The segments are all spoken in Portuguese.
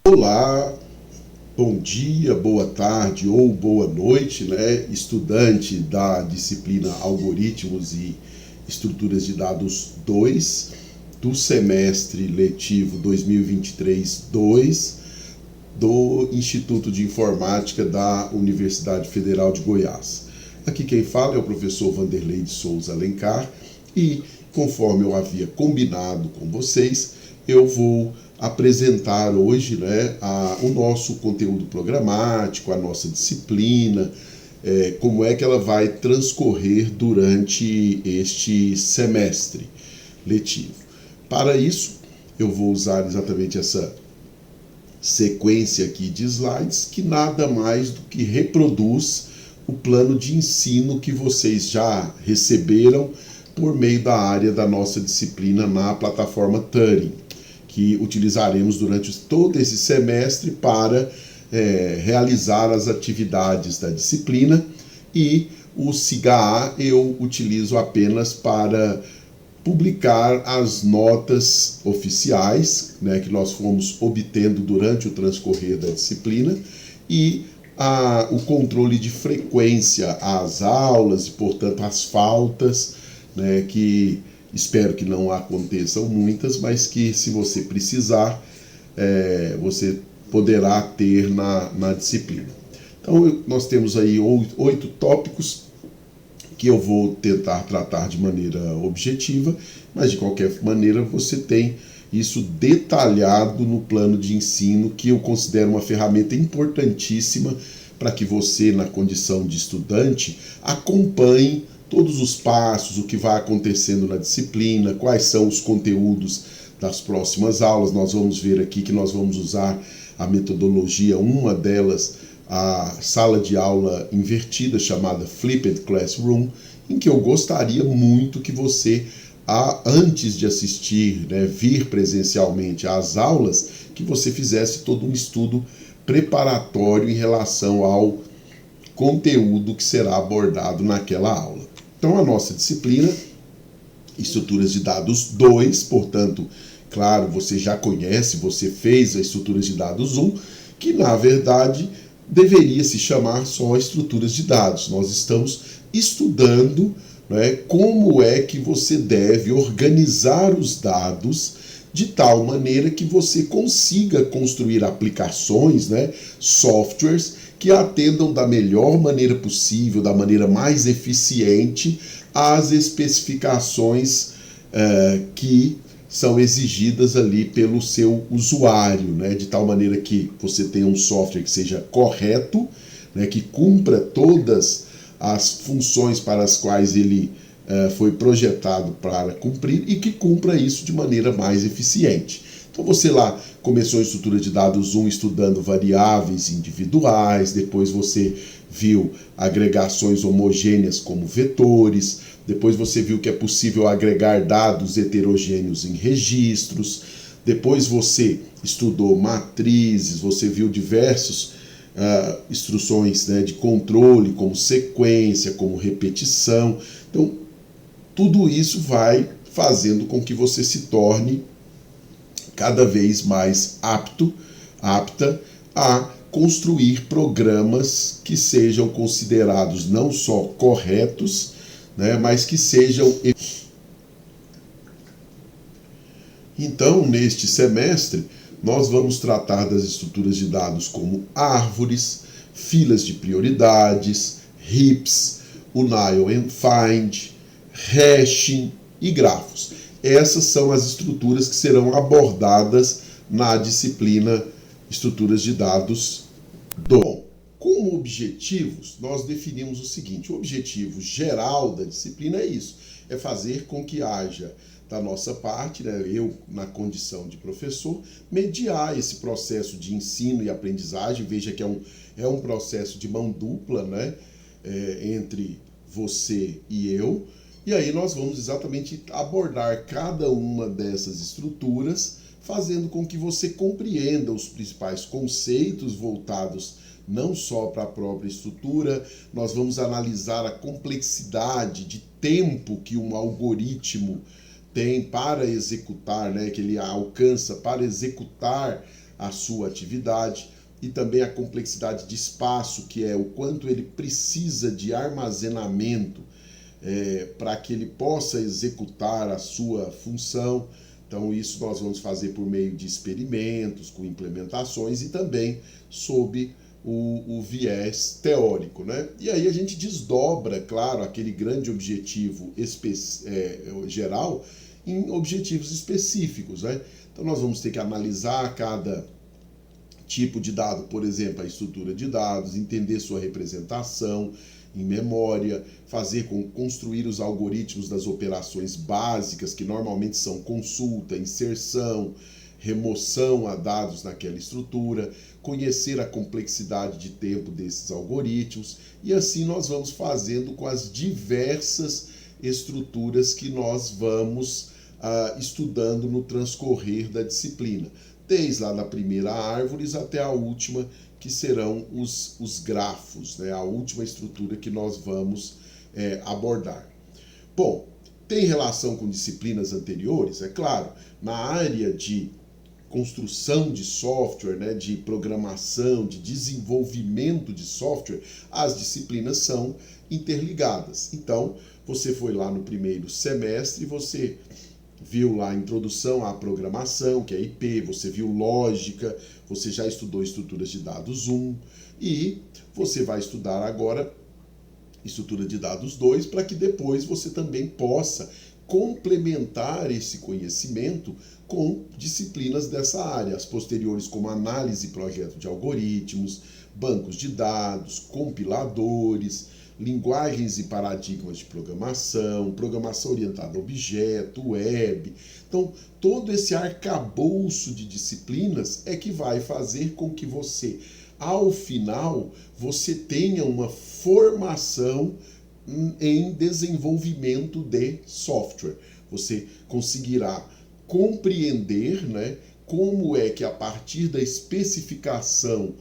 Olá, bom dia, boa tarde ou boa noite, estudante da disciplina Algoritmos e Estruturas de Dados 2 do semestre letivo 2023-2 do Instituto de Informática da Universidade Federal de Goiás. Aqui quem fala é o professor Vanderlei de Souza Alencar e, conforme eu havia combinado com vocês, eu vou apresentar hoje o nosso conteúdo programático, a nossa disciplina, como é que ela vai transcorrer durante este semestre letivo. Para isso, eu vou usar exatamente essa sequência aqui de slides, que nada mais do que reproduz o plano de ensino que vocês já receberam por meio da área da nossa disciplina na plataforma Turing, que utilizaremos durante todo esse semestre para realizar as atividades da disciplina, e o SIGA eu utilizo apenas para publicar as notas oficiais, que nós fomos obtendo durante o transcorrer da disciplina, e o controle de frequência às aulas e, portanto, as faltas, que espero que não aconteçam muitas, mas que, se você precisar, você poderá ter na disciplina. Então, nós temos aí 8 tópicos que eu vou tentar tratar de maneira objetiva, mas de qualquer maneira você tem isso detalhado no plano de ensino, que eu considero uma ferramenta importantíssima para que você, na condição de estudante, acompanhe todos os passos, o que vai acontecendo na disciplina, quais são os conteúdos das próximas aulas. Nós vamos ver aqui que nós vamos usar a metodologia, uma delas, a sala de aula invertida, chamada Flipped Classroom, em que eu gostaria muito que você, antes de assistir, vir presencialmente às aulas, que você fizesse todo um estudo preparatório em relação ao conteúdo que será abordado naquela aula. Então, a nossa disciplina, Estruturas de Dados 2, portanto, claro, você já conhece, você fez a Estruturas de Dados 1, que na verdade deveria se chamar só Estruturas de Dados. Nós estamos estudando como é que você deve organizar os dados de tal maneira que você consiga construir aplicações, softwares, que atendam da melhor maneira possível, da maneira mais eficiente, às especificações que são exigidas ali pelo seu usuário, de tal maneira que você tenha um software que seja correto, que cumpra todas as funções para as quais ele foi projetado para cumprir e que cumpra isso de maneira mais eficiente. Então você lá começou a estrutura de dados 1 estudando variáveis individuais, depois você viu agregações homogêneas como vetores, depois você viu que é possível agregar dados heterogêneos em registros, depois você estudou matrizes, você viu diversas instruções de controle, como sequência, como repetição. Então, tudo isso vai fazendo com que você se torne cada vez mais apta a construir programas que sejam considerados não só corretos, mas que sejam... Então, neste semestre, nós vamos tratar das estruturas de dados como árvores, filas de prioridades, heaps, union and find, hashing e grafos. Essas são as estruturas que serão abordadas na disciplina Estruturas de Dados 2. Bom, como objetivos, nós definimos o seguinte: o objetivo geral da disciplina é isso, é fazer com que haja, da nossa parte, eu, na condição de professor, mediar esse processo de ensino e aprendizagem. Veja que é um processo de mão dupla, entre você e eu. E aí nós vamos exatamente abordar cada uma dessas estruturas, fazendo com que você compreenda os principais conceitos voltados não só para a própria estrutura. Nós vamos analisar a complexidade de tempo que um algoritmo tem para executar, que ele alcança para executar a sua atividade, e também a complexidade de espaço, que é o quanto ele precisa de armazenamento para que ele possa executar a sua função. Então isso nós vamos fazer por meio de experimentos, com implementações e também sob o viés teórico, né? E aí a gente desdobra, claro, aquele grande objetivo geral em objetivos específicos, né? Então nós vamos ter que analisar cada tipo de dado, por exemplo, a estrutura de dados, entender sua representação em memória, construir os algoritmos das operações básicas, que normalmente são consulta, inserção, remoção a dados naquela estrutura, conhecer a complexidade de tempo desses algoritmos, e assim nós vamos fazendo com as diversas estruturas que nós vamos estudando no transcorrer da disciplina, desde lá da primeira árvores até a última, que serão os grafos, né? A última estrutura que nós vamos abordar. Bom, tem relação com disciplinas anteriores? É claro, na área de construção de software, né, de programação, de desenvolvimento de software, as disciplinas são interligadas. Então, você foi lá no primeiro semestre, você viu lá a introdução à programação, que é IP, você viu lógica, você já estudou estruturas de dados 1, e você vai estudar agora estrutura de dados 2, para que depois você também possa complementar esse conhecimento com disciplinas dessa área, as posteriores como análise e projeto de algoritmos, bancos de dados, compiladores, linguagens e paradigmas de programação, programação orientada a objeto, web. Então, todo esse arcabouço de disciplinas é que vai fazer com que você, ao final, você tenha uma formação em desenvolvimento de software. Você conseguirá compreender, né, como é que a partir da especificação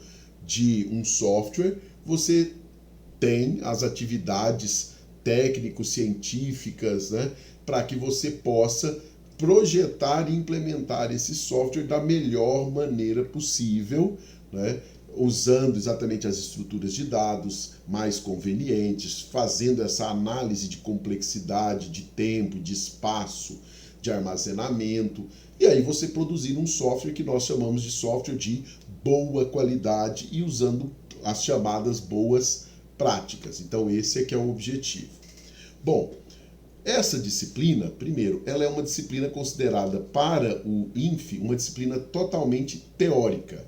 de um software você tem as atividades técnico-científicas, né, para que você possa projetar e implementar esse software da melhor maneira possível, né, usando exatamente as estruturas de dados mais convenientes, fazendo essa análise de complexidade, de tempo, de espaço, de armazenamento, e aí você produzir um software que nós chamamos de software de boa qualidade e usando as chamadas boas práticas. Então esse é que é o objetivo. Bom, essa disciplina, primeiro, ela é uma disciplina considerada para o INFE uma disciplina totalmente teórica.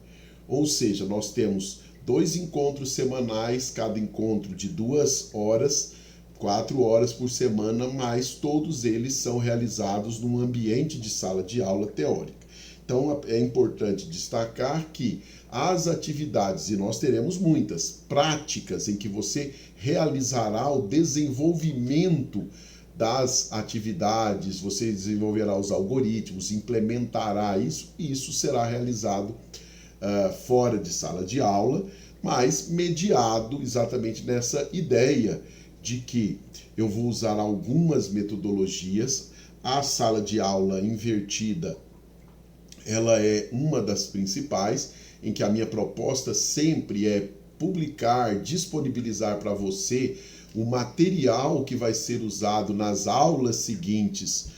Ou seja, nós temos 2 encontros semanais, cada encontro de 2 horas, 4 horas por semana, mas todos eles são realizados num ambiente de sala de aula teórica. Então é importante destacar que as atividades, e nós teremos muitas, práticas em que você realizará o desenvolvimento das atividades, você desenvolverá os algoritmos, implementará isso, e isso será realizado fora de sala de aula, mas mediado exatamente nessa ideia de que eu vou usar algumas metodologias. A sala de aula invertida, ela é uma das principais, em que a minha proposta sempre é publicar, disponibilizar para você o material que vai ser usado nas aulas seguintes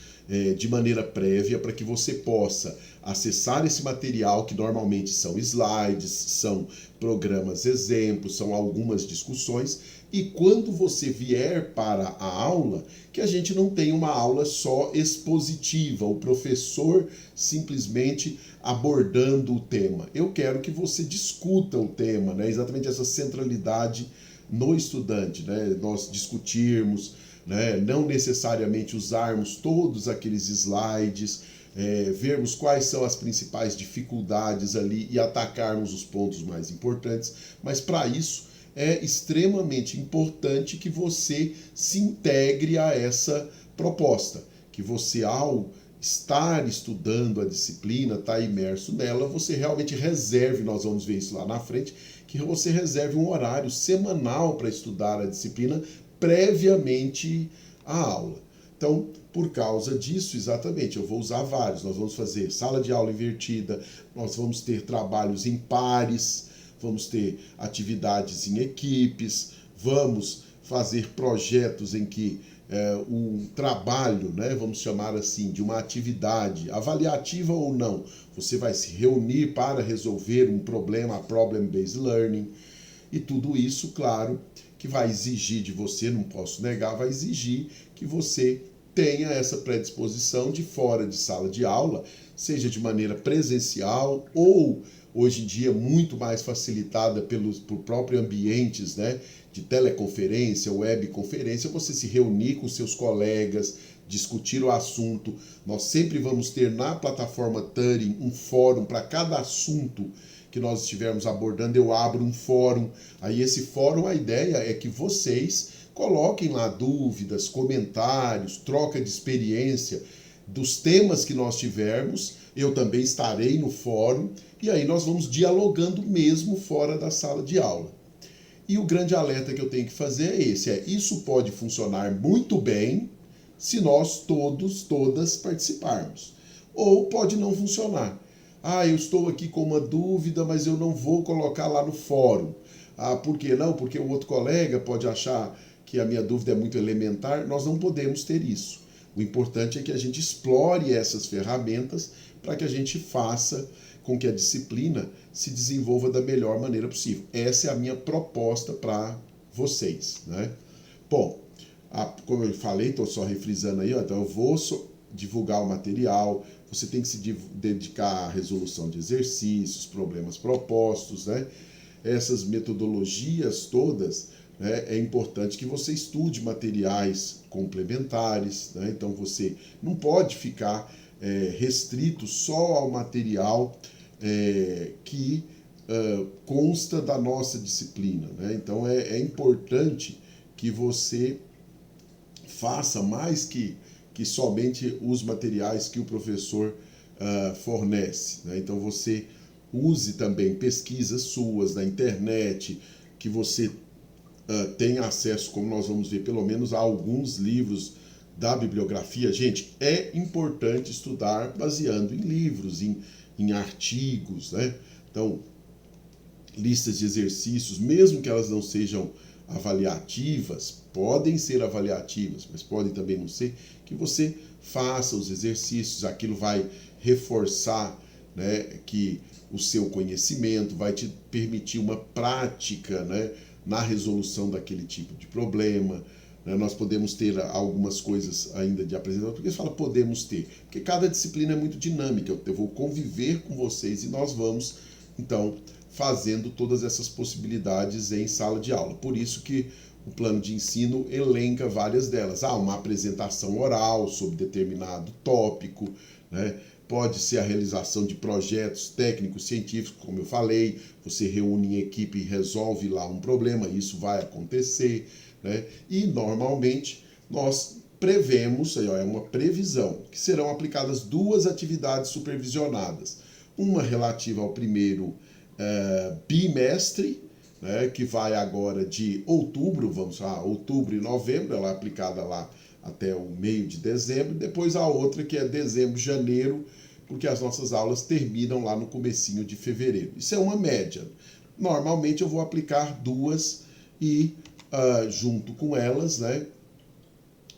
de maneira prévia, para que você possa acessar esse material, que normalmente são slides, são programas exemplos, são algumas discussões, e quando você vier para a aula, que a gente não tenha uma aula só expositiva, o professor simplesmente abordando o tema. Eu quero que você discuta o tema, né? Exatamente essa centralidade no estudante, né? Nós discutirmos, né? Não necessariamente usarmos todos aqueles slides, vermos quais são as principais dificuldades ali e atacarmos os pontos mais importantes, mas para isso é extremamente importante que você se integre a essa proposta, que você, ao estar estudando a disciplina, estar imerso nela, você realmente reserve, nós vamos ver isso lá na frente, que você reserve um horário semanal para estudar a disciplina previamente à aula. Então, Por causa disso, exatamente, eu vou usar vários. Nós vamos fazer sala de aula invertida, nós vamos ter trabalhos em pares, vamos ter atividades em equipes, vamos fazer projetos em que um trabalho, né, vamos chamar assim, de uma atividade, avaliativa ou não, você vai se reunir para resolver um problema, problem-based learning, e tudo isso, claro, que vai exigir de você, não posso negar, vai exigir que você tenha essa predisposição de fora de sala de aula, seja de maneira presencial ou, hoje em dia, muito mais facilitada por próprios ambientes, né, de teleconferência, webconferência, você se reunir com seus colegas, discutir o assunto. Nós sempre vamos ter na plataforma Turing um fórum para cada assunto que nós estivermos abordando. Eu abro um fórum, aí esse fórum, a ideia é que vocês coloquem lá dúvidas, comentários, troca de experiência dos temas que nós tivermos. Eu também estarei no fórum e aí nós vamos dialogando mesmo fora da sala de aula. E o grande alerta que eu tenho que fazer é esse, isso pode funcionar muito bem se nós todas participarmos. Ou pode não funcionar. Eu estou aqui com uma dúvida, mas eu não vou colocar lá no fórum. Por que não? Porque o outro colega pode achar que a minha dúvida é muito elementar. Nós não podemos ter isso. O importante é que a gente explore essas ferramentas para que a gente faça com que a disciplina se desenvolva da melhor maneira possível. Essa é a minha proposta para vocês, né? Bom, como eu falei, estou só refrisando aí, então eu vou divulgar o material, você tem que se dedicar à resolução de exercícios, problemas propostos, né? Essas metodologias todas, né, é importante que você estude materiais complementares, né? Então você não pode ficar restrito só ao material que consta da nossa disciplina, né? Então é importante que você faça mais que somente os materiais que o professor fornece, né? Então você use também pesquisas suas na internet, que você tenha acesso, como nós vamos ver, pelo menos a alguns livros da bibliografia. Gente, é importante estudar baseando em livros, em artigos, né? Então, listas de exercícios, mesmo que elas não sejam avaliativas, podem ser avaliativas, mas podem também não ser, que você faça os exercícios, aquilo vai reforçar, né, que o seu conhecimento vai te permitir uma prática, né, na resolução daquele tipo de problema. Nós podemos ter algumas coisas ainda de apresentar, porque você fala podemos ter, porque cada disciplina é muito dinâmica, eu vou conviver com vocês e nós vamos, então, fazendo todas essas possibilidades em sala de aula. Por isso que o plano de ensino elenca várias delas. Uma apresentação oral sobre determinado tópico, né? Pode ser a realização de projetos técnicos, científicos, como eu falei, você reúne em equipe e resolve lá um problema, isso vai acontecer, né? E normalmente nós prevemos, é uma previsão, que serão aplicadas 2 atividades supervisionadas. Uma relativa ao primeiro bimestre, né, que vai agora de outubro, outubro e novembro, ela é aplicada lá até o meio de dezembro, depois a outra que é dezembro, janeiro, porque as nossas aulas terminam lá no comecinho de fevereiro. Isso é uma média. Normalmente eu vou aplicar 2 e junto com elas, né,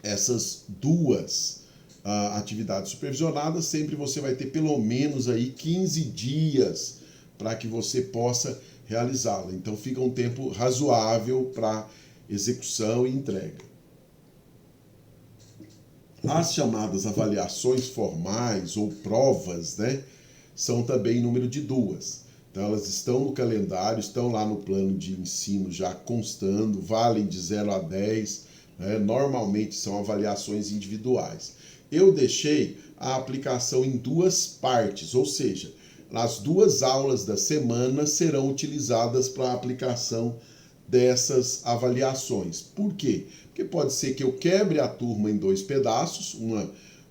essas 2 atividades supervisionadas, sempre você vai ter pelo menos aí 15 dias para que você possa realizá-la. Então fica um tempo razoável para execução e entrega. As chamadas avaliações formais ou provas, né, são também número de 2. Então elas estão no calendário, estão lá no plano de ensino já constando, valem de 0 a 10, né, normalmente são avaliações individuais. Eu deixei a aplicação em 2 partes, ou seja, as 2 aulas da semana serão utilizadas para a aplicação dessas avaliações. Por quê? Porque pode ser que eu quebre a turma em 2 pedaços,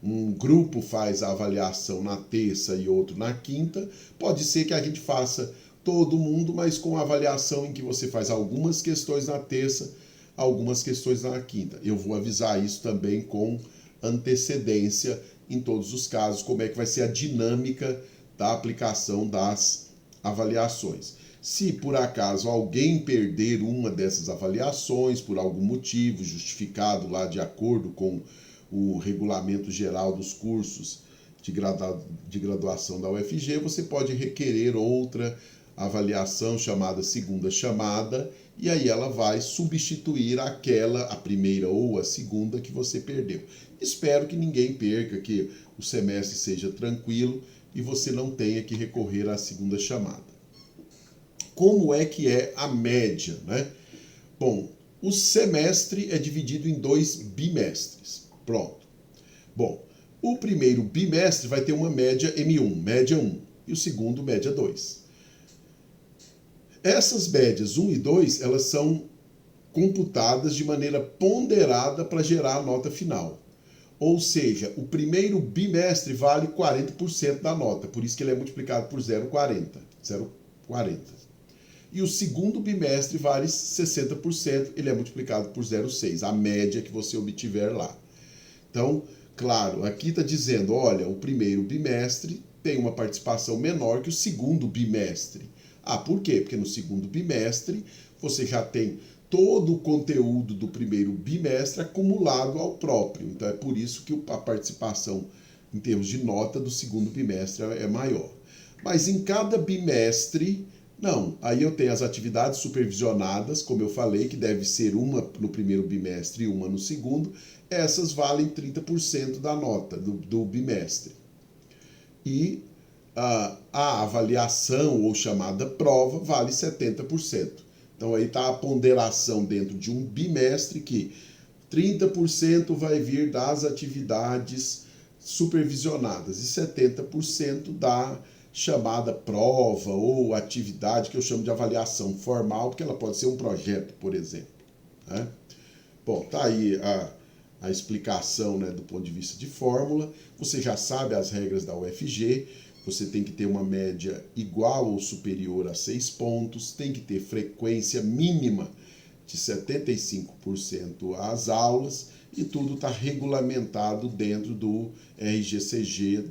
um grupo faz a avaliação na terça e outro na quinta, pode ser que a gente faça todo mundo, mas com a avaliação em que você faz algumas questões na terça, algumas questões na quinta. Eu vou avisar isso também com antecedência em todos os casos, como é que vai ser a dinâmica da aplicação das avaliações. Se por acaso alguém perder uma dessas avaliações por algum motivo justificado lá de acordo com o regulamento geral dos cursos de graduação da UFG, você pode requerer outra avaliação chamada segunda chamada, e aí ela vai substituir aquela, a primeira ou a segunda que você perdeu. Espero que ninguém perca, que o semestre seja tranquilo e você não tenha que recorrer à segunda chamada. Como é que é a média, né? Bom, o semestre é dividido em 2 bimestres. Pronto. Bom, o primeiro bimestre vai ter uma média M1, média 1, e o segundo, média 2. Essas médias 1 e 2, elas são computadas de maneira ponderada para gerar a nota final. Ou seja, o primeiro bimestre vale 40% da nota, por isso que ele é multiplicado por 0,40. E o segundo bimestre vale 60%, ele é multiplicado por 0,6, a média que você obtiver lá. Então, claro, aqui está dizendo, olha, o primeiro bimestre tem uma participação menor que o segundo bimestre. Ah, por quê? Porque no segundo bimestre você já tem todo o conteúdo do primeiro bimestre acumulado ao próprio. Então é por isso que a participação em termos de nota do segundo bimestre é maior. Mas em cada bimestre, não. Aí eu tenho as atividades supervisionadas, como eu falei, que deve ser uma no primeiro bimestre e uma no segundo. Essas valem 30% da nota do bimestre. E a avaliação ou chamada prova vale 70%. Então aí está a ponderação dentro de um bimestre que 30% vai vir das atividades supervisionadas e 70% da chamada prova ou atividade que eu chamo de avaliação formal, porque ela pode ser um projeto, por exemplo. Né? Bom, tá aí a explicação, né, do ponto de vista de fórmula. Você já sabe as regras da UFG. Você tem que ter uma média igual ou superior a 6 pontos, tem que ter frequência mínima de 75% às aulas, e tudo está regulamentado dentro do RGCG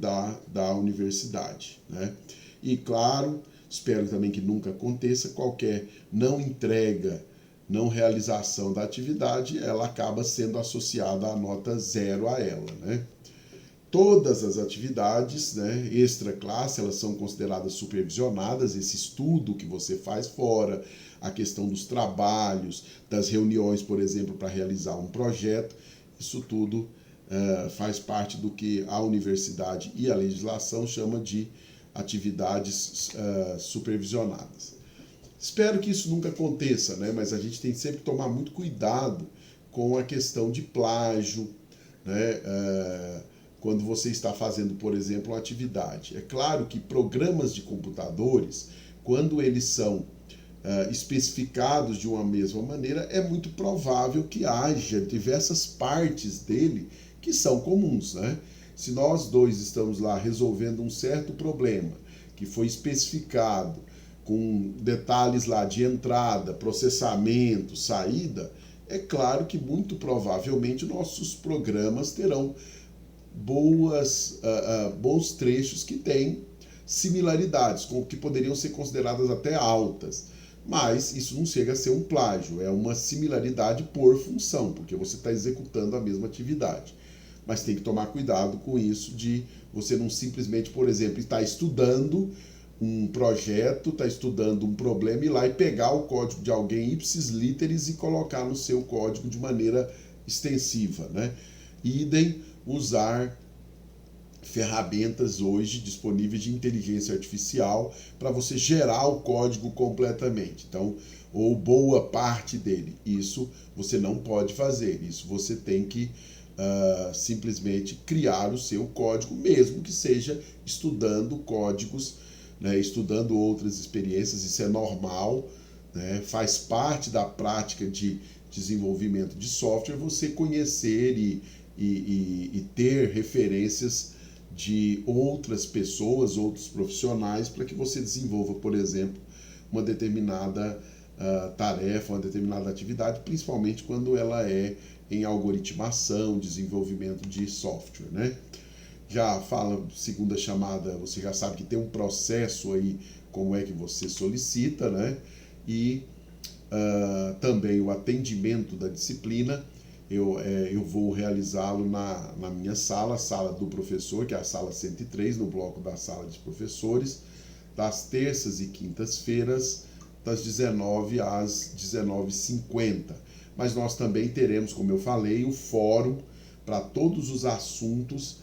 da universidade. Né? E claro, espero também que nunca aconteça, qualquer não entrega, não realização da atividade, ela acaba sendo associada à nota 0 a ela. Né? Todas as atividades, né, extra classe, elas são consideradas supervisionadas, esse estudo que você faz fora, a questão dos trabalhos, das reuniões, por exemplo, para realizar um projeto, isso tudo faz parte do que a universidade e a legislação chama de atividades supervisionadas. Espero que isso nunca aconteça, né, mas a gente tem sempre que tomar muito cuidado com a questão de plágio, né, quando você está fazendo, por exemplo, uma atividade. É claro que programas de computadores, quando eles são especificados de uma mesma maneira, é muito provável que haja diversas partes dele que são comuns. Né? Se nós dois estamos lá resolvendo um certo problema que foi especificado com detalhes lá de entrada, processamento, saída, é claro que muito provavelmente nossos programas terão bons trechos que têm similaridades, que poderiam ser consideradas até altas, mas isso não chega a ser um plágio, é uma similaridade por função, porque você está executando a mesma atividade. Mas tem que tomar cuidado com isso, de você não simplesmente, por exemplo, estar estudando um projeto, está estudando um problema, ir lá e pegar o código de alguém ipsis literis e colocar no seu código de maneira extensiva. Né? Idem usar ferramentas hoje disponíveis de inteligência artificial para você gerar o código completamente, então, ou boa parte dele. Isso você não pode fazer, isso você tem que simplesmente criar o seu código, mesmo que seja estudando códigos, né, estudando outras experiências. Isso é normal, né, faz parte da prática de desenvolvimento de software, você conhecer e ter referências de outras pessoas, outros profissionais, para que você desenvolva, por exemplo, uma determinada tarefa, uma determinada atividade, principalmente quando ela é em algoritmação, desenvolvimento de software, né? Já fala, segunda chamada, você já sabe que tem um processo aí, como é que você solicita, né? E também o atendimento da disciplina, eu vou realizá-lo na minha sala, a sala do professor, que é a sala 103, no bloco da sala dos professores, das terças e quintas-feiras, das 19 às 19h50. Mas nós também teremos, como eu falei, o fórum para todos os assuntos.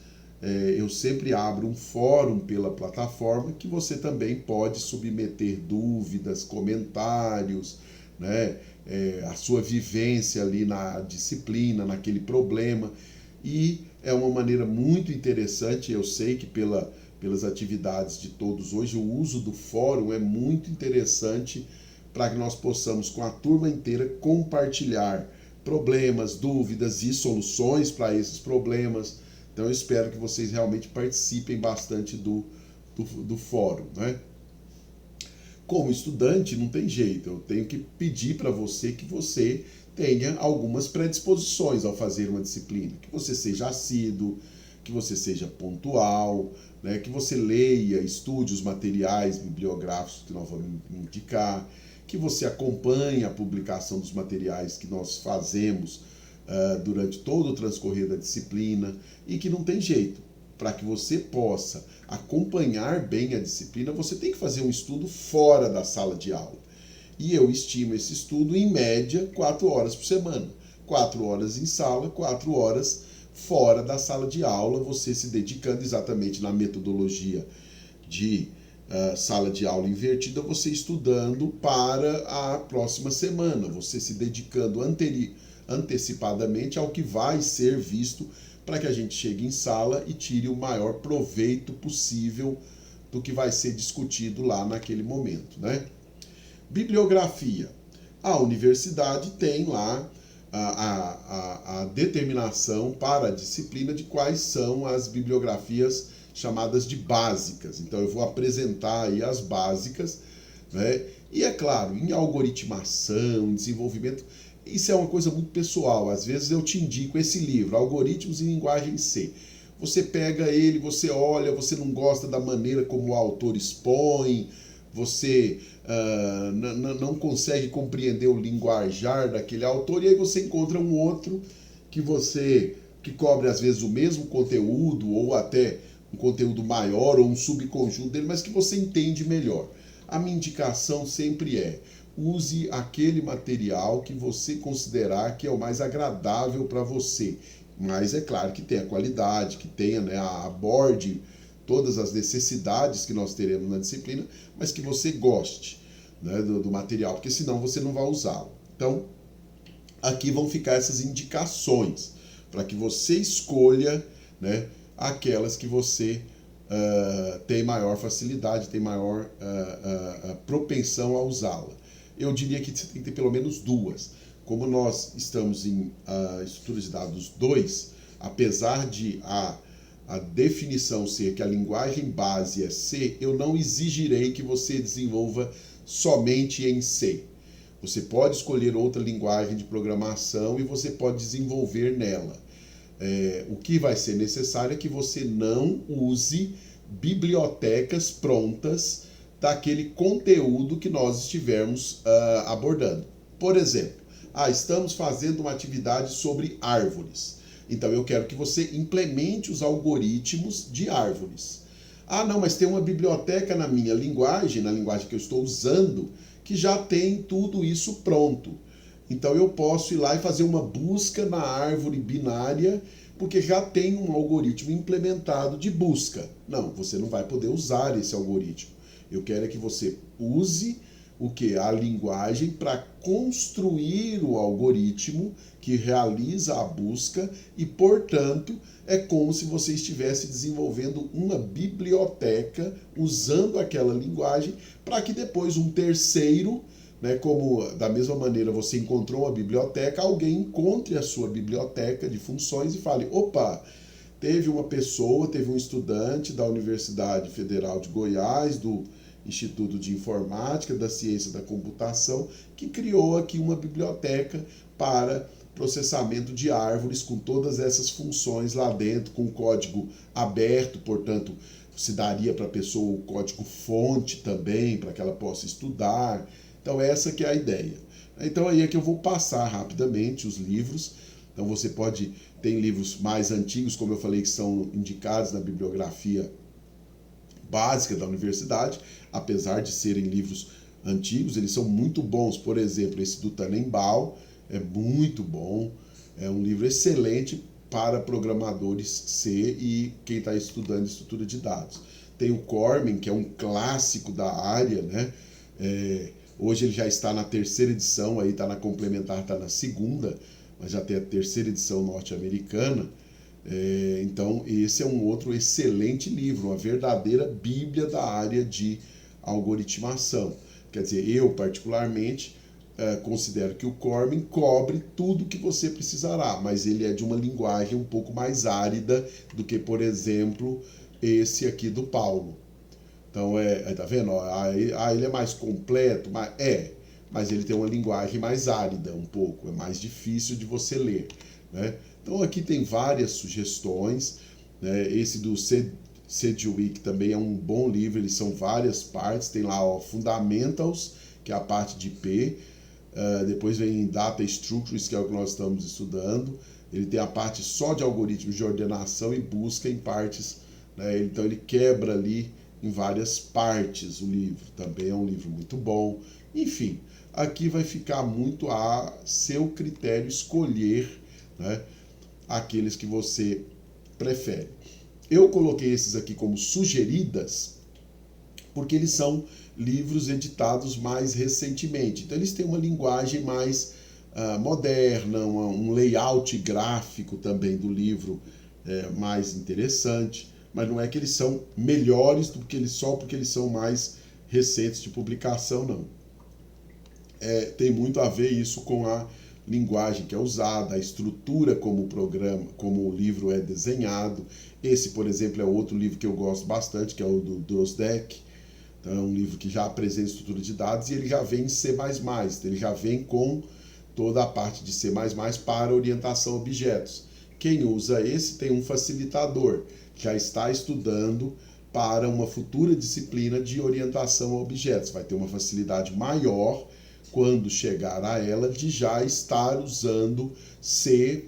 Eu sempre abro um fórum pela plataforma que você também pode submeter dúvidas, comentários, né? A sua vivência ali na disciplina, naquele problema. E é uma maneira muito interessante, eu sei que pelas atividades de todos hoje, o uso do fórum é muito interessante para que nós possamos, com a turma inteira, compartilhar problemas, dúvidas e soluções para esses problemas. Então eu espero que vocês realmente participem bastante do fórum, né? Como estudante, não tem jeito, eu tenho que pedir para você que você tenha algumas predisposições ao fazer uma disciplina, que você seja assíduo, que você seja pontual, né? Que você leia, estude os materiais bibliográficos que nós vamos indicar, que você acompanhe a publicação dos materiais que nós fazemos durante todo o transcorrer da disciplina, e que não tem jeito. Para que você possa acompanhar bem a disciplina, você tem que fazer um estudo fora da sala de aula. E eu estimo esse estudo em média 4 horas por semana. 4 horas em sala, 4 horas fora da sala de aula, você se dedicando exatamente na metodologia de sala de aula invertida, você estudando para a próxima semana, você se dedicando antecipadamente ao que vai ser visto, para que a gente chegue em sala e tire o maior proveito possível do que vai ser discutido lá naquele momento, né? Bibliografia. A universidade tem lá a determinação para a disciplina de quais são as bibliografias chamadas de básicas. Então eu vou apresentar aí as básicas, né? E é claro, em algoritmação, em desenvolvimento, isso é uma coisa muito pessoal. Às vezes eu te indico esse livro, Algoritmos em Linguagem C. Você pega ele, você olha, você não gosta da maneira como o autor expõe, você não consegue compreender o linguajar daquele autor, e aí você encontra um outro que cobre às vezes o mesmo conteúdo, ou até um conteúdo maior, ou um subconjunto dele, mas que você entende melhor. A minha indicação sempre é: use aquele material que você considerar que é o mais agradável para você. Mas é claro que tenha qualidade, que tenha, né, aborde todas as necessidades que nós teremos na disciplina, mas que você goste, né, do material, porque senão você não vai usá-lo. Então, aqui vão ficar essas indicações para que você escolha, né, aquelas que você tem maior facilidade, tem maior propensão a usá-la. Eu diria que você tem que ter pelo menos 2. Como nós estamos em estruturas de dados 2, apesar de a definição ser que a linguagem base é C, eu não exigirei que você desenvolva somente em C. Você pode escolher outra linguagem de programação e você pode desenvolver nela. O que vai ser necessário é que você não use bibliotecas prontas daquele conteúdo que nós estivermos abordando. Por exemplo, estamos fazendo uma atividade sobre árvores. Então eu quero que você implemente os algoritmos de árvores. Não, mas tem uma biblioteca na minha linguagem, na linguagem que eu estou usando, que já tem tudo isso pronto. Então eu posso ir lá e fazer uma busca na árvore binária, porque já tem um algoritmo implementado de busca. Não, você não vai poder usar esse algoritmo. Eu quero é que você use a linguagem para construir o algoritmo que realiza a busca e, portanto, é como se você estivesse desenvolvendo uma biblioteca usando aquela linguagem para que depois um terceiro, né, como da mesma maneira você encontrou uma biblioteca, alguém encontre a sua biblioteca de funções e fale: opa, teve um estudante da Universidade Federal de Goiás, do Instituto de Informática, da Ciência da Computação, que criou aqui uma biblioteca para processamento de árvores com todas essas funções lá dentro, com código aberto, portanto, se daria para a pessoa o código fonte também, para que ela possa estudar. Então essa que é a ideia. Então aí é que eu vou passar rapidamente os livros. Então você pode, tem livros mais antigos, como eu falei, que são indicados na bibliografia básica da universidade, apesar de serem livros antigos, eles são muito bons. Por exemplo, esse do Tannenbaum é muito bom, é um livro excelente para programadores C e quem está estudando estrutura de dados. Tem o Cormen, que é um clássico da área, né? Hoje ele já está na terceira edição, aí está na complementar, está na segunda, mas já tem a terceira edição norte-americana. Então esse é um outro excelente livro, uma verdadeira bíblia da área de algoritmação. Quer dizer, eu particularmente considero que o Cormen cobre tudo que você precisará, mas ele é de uma linguagem um pouco mais árida do que, por exemplo, esse aqui do Paulo. Então, tá vendo? Ele é mais completo, mas ele tem uma linguagem mais árida um pouco, é mais difícil de você ler, né? Então aqui tem várias sugestões, né? Esse do Sedgwick também é um bom livro, eles são várias partes, tem lá Fundamentals, que é a parte de IP, depois vem Data Structures, que é o que nós estamos estudando, ele tem a parte só de algoritmos de ordenação e busca em partes, né? Então ele quebra ali em várias partes o livro, também é um livro muito bom. Enfim, aqui vai ficar muito a seu critério escolher, né, aqueles que você prefere. Eu coloquei esses aqui como sugeridas porque eles são livros editados mais recentemente. Então eles têm uma linguagem mais moderna, um layout gráfico também do livro mais interessante, mas não é que eles são melhores do que eles só porque eles são mais recentes de publicação, não. Tem muito a ver isso com a linguagem que é usada, a estrutura como o programa, como o livro é desenhado. Esse, por exemplo, é outro livro que eu gosto bastante, que é o do Drozdeck. Então, é um livro que já apresenta estrutura de dados e ele já vem em C++, ele já vem com toda a parte de C++ para orientação a objetos. Quem usa esse tem um facilitador, já está estudando para uma futura disciplina de orientação a objetos. Vai ter uma facilidade maior quando chegar a ela de já estar usando C++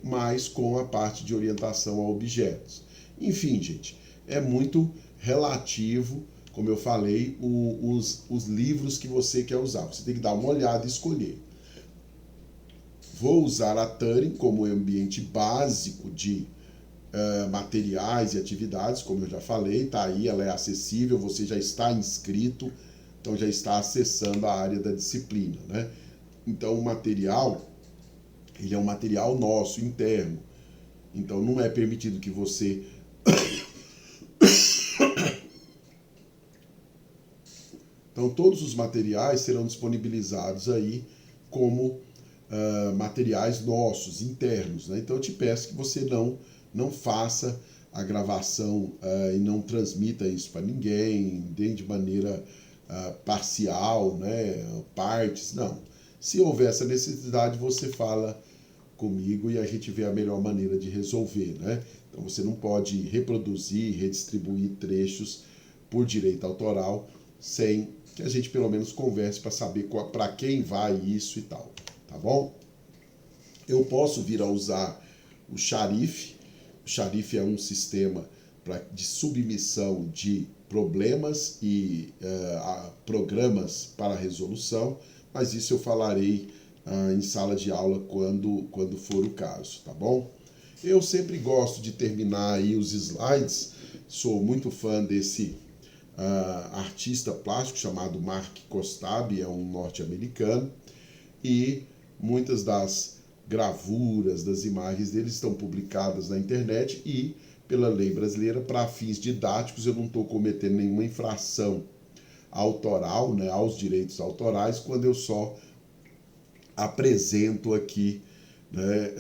com a parte de orientação a objetos. Enfim, gente, é muito relativo, como eu falei, os livros que você quer usar. Você tem que dar uma olhada e escolher. Vou usar a Turing como ambiente básico de materiais e atividades, como eu já falei, tá aí, ela é acessível, você já está inscrito, então já está acessando a área da disciplina, né? Então o material, ele é um material nosso, interno, então não é permitido que você então todos os materiais serão disponibilizados aí como materiais nossos, internos, né? Então eu te peço que você não faça a gravação e não transmita isso para ninguém, nem de maneira parcial, né? Partes, não. Se houver essa necessidade, você fala comigo e a gente vê a melhor maneira de resolver, né? Então você não pode reproduzir, redistribuir trechos por direito autoral sem que a gente pelo menos converse para saber para quem vai isso e tal, tá bom? Eu posso vir a usar o Sharif. O Sharif é um sistema de submissão de problemas e programas para resolução, mas isso eu falarei em sala de aula quando for o caso, tá bom? Eu sempre gosto de terminar aí os slides, sou muito fã desse artista plástico chamado Mark Kostabi, é um norte-americano, e muitas das gravuras, das imagens dele estão publicadas na internet e, pela lei brasileira, para fins didáticos, eu não estou cometendo nenhuma infração autoral, né, aos direitos autorais, quando eu só apresento aqui, né,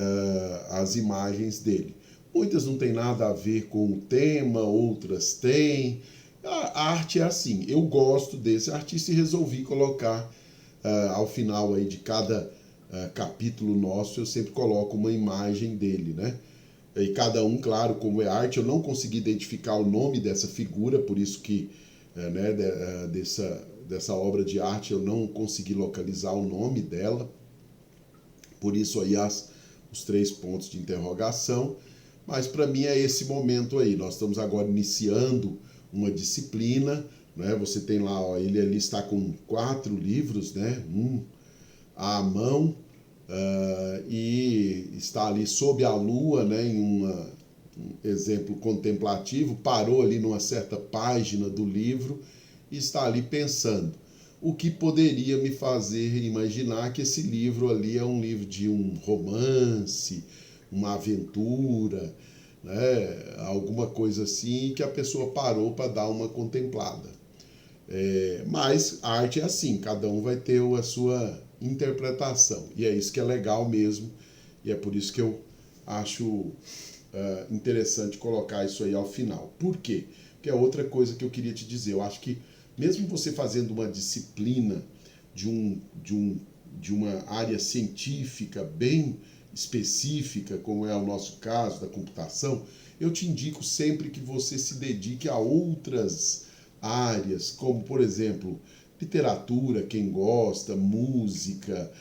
as imagens dele. Muitas não têm nada a ver com o tema, outras têm, A arte é assim, eu gosto desse artista e resolvi colocar ao final aí de cada capítulo nosso, eu sempre coloco uma imagem dele, né? E cada um, claro, como é arte, eu não consegui identificar o nome dessa figura, por isso que né, dessa obra de arte eu não consegui localizar o nome dela, por isso aí os 3 pontos de interrogação. Mas para mim é esse momento aí. Nós estamos agora iniciando uma disciplina, né? Você tem lá, ó, ele ali está com 4 livros, né? À mão, e está ali sob a lua, né? Em um exemplo contemplativo, parou ali numa certa página do livro e está ali pensando. O que poderia me fazer imaginar que esse livro ali é um livro de um romance, uma aventura, né? Alguma coisa assim que a pessoa parou para dar uma contemplada. Mas a arte é assim, cada um vai ter a sua interpretação. E é isso que é legal mesmo, e é por isso que eu acho interessante colocar isso aí ao final. Por quê? Porque é outra coisa que eu queria te dizer. Eu acho que mesmo você fazendo uma disciplina de uma área científica bem específica, como é o nosso caso da computação, eu te indico sempre que você se dedique a outras áreas, como, por exemplo, literatura, quem gosta, música,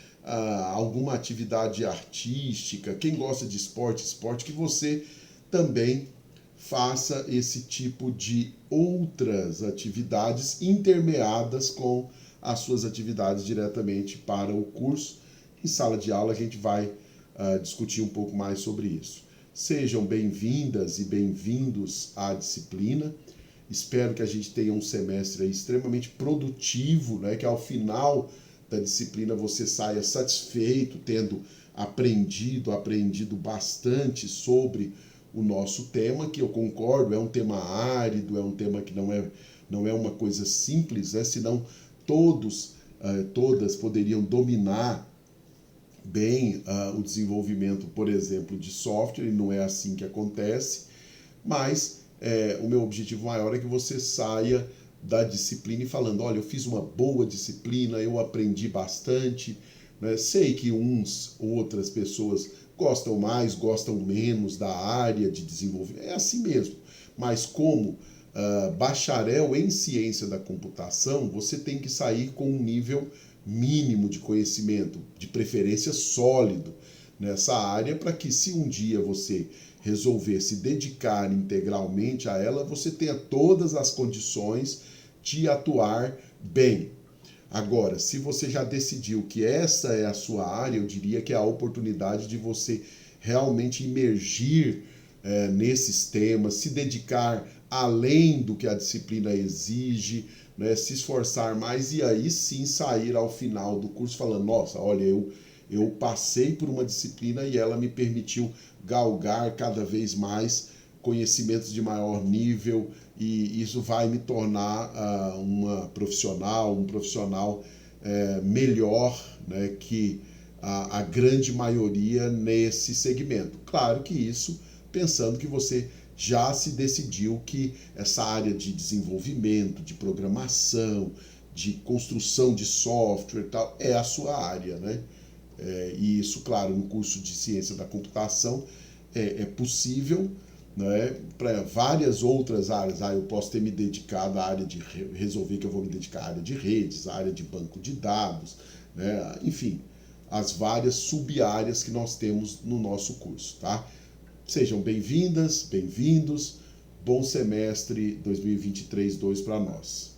alguma atividade artística, quem gosta de esporte, que você também faça esse tipo de outras atividades intermeadas com as suas atividades diretamente para o curso. Em sala de aula a gente vai discutir um pouco mais sobre isso. Sejam bem-vindas e bem-vindos à disciplina. Espero que a gente tenha um semestre aí extremamente produtivo, né? Que ao final da disciplina você saia satisfeito, tendo aprendido bastante sobre o nosso tema, que eu concordo, é um tema árido, é um tema que não é uma coisa simples, né? Senão todas poderiam dominar bem o desenvolvimento, por exemplo, de software, e não é assim que acontece, mas o meu objetivo maior é que você saia da disciplina e falando, olha, eu fiz uma boa disciplina, eu aprendi bastante, né? Sei que outras pessoas gostam mais, gostam menos da área de desenvolvimento, é assim mesmo, mas como bacharel em ciência da computação, você tem que sair com um nível mínimo de conhecimento, de preferência sólido nessa área, para que se um dia você resolver se dedicar integralmente a ela, você tenha todas as condições de atuar bem. Agora, se você já decidiu que essa é a sua área, eu diria que é a oportunidade de você realmente imergir nesses temas, se dedicar além do que a disciplina exige, né, se esforçar mais e aí sim sair ao final do curso falando, nossa, olha, eu passei por uma disciplina e ela me permitiu galgar cada vez mais conhecimentos de maior nível e isso vai me tornar um profissional melhor, né, que a grande maioria nesse segmento. Claro que isso pensando que você já se decidiu que essa área de desenvolvimento, de programação, de construção de software e tal, é a sua área, né? E isso, claro, no curso de ciência da computação é possível, né, para várias outras áreas. Eu posso ter me dedicado à área de resolver que eu vou me dedicar à área de redes, à área de banco de dados, né, enfim, as várias sub-áreas que nós temos no nosso curso, tá? Sejam bem-vindas, bem-vindos. Bom semestre 2023-2 para nós.